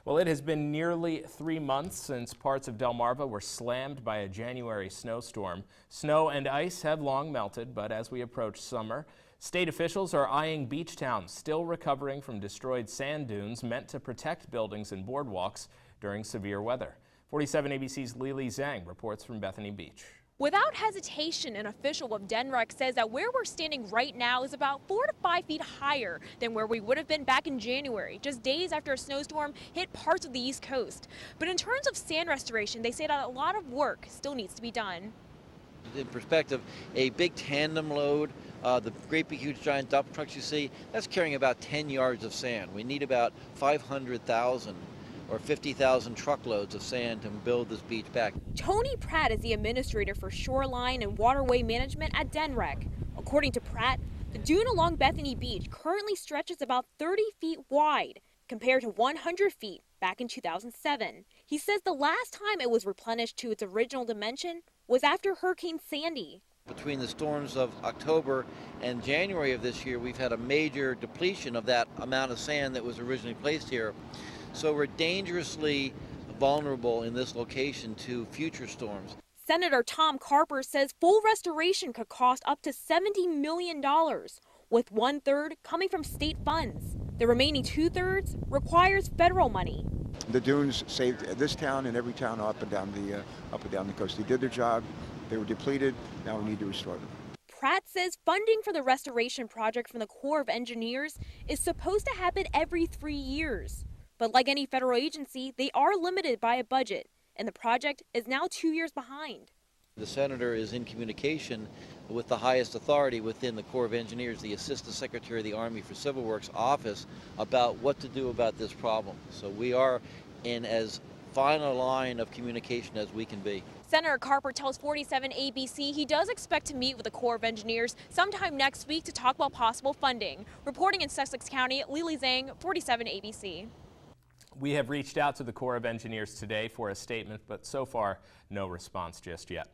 Well, it has been nearly 3 months since parts of Delmarva were slammed by a January snowstorm. Snow and ice have long melted, but as we approach summer, state officials are eyeing beach towns still recovering from destroyed sand dunes meant to protect buildings and boardwalks during severe weather. 47 ABC's Lily Zhang reports from Bethany Beach. Without hesitation, an official of DNREC says that where we're standing right now is about 4 to 5 feet higher than where we would have been back in January, just days after a snowstorm hit parts of the East Coast. But in terms of sand restoration, they say that a lot of work still needs to be done. In perspective, a big tandem load, the great big huge giant dump trucks you see, that's carrying about 10 yards of sand. We need about 500,000 or 50,000 truckloads of sand to build this beach back. Tony Pratt is the administrator for shoreline and waterway management at DNREC. According to Pratt, the dune along Bethany Beach currently stretches about 30 feet wide compared to 100 feet back in 2007. He says the last time it was replenished to its original dimension was after Hurricane Sandy. Between the storms of October and January of this year, we've had a major depletion of that amount of sand that was originally placed here. So we're dangerously vulnerable in this location to future storms. Senator Tom Carper says full restoration could cost up to $70 million, with 1/3 coming from state funds. The remaining 2/3 requires federal money. The dunes saved this town and every town up and down the coast. They did their job. They were depleted. Now we need to restore them. Pratt says funding for the restoration project from the Corps of Engineers is supposed to happen every 3 years. But like any federal agency, they are limited by a budget, and the project is now 2 years behind. The senator is in communication with the highest authority within the Corps of Engineers, the Assistant Secretary of the Army for Civil Works office, about what to do about this problem. So we are in as fine a line of communication as we can be. Senator Carper tells 47 ABC he does expect to meet with the Corps of Engineers sometime next week to talk about possible funding. Reporting in Sussex County, Lily Zhang, 47 ABC. We have reached out to the Corps of Engineers today for a statement, but so far, no response just yet.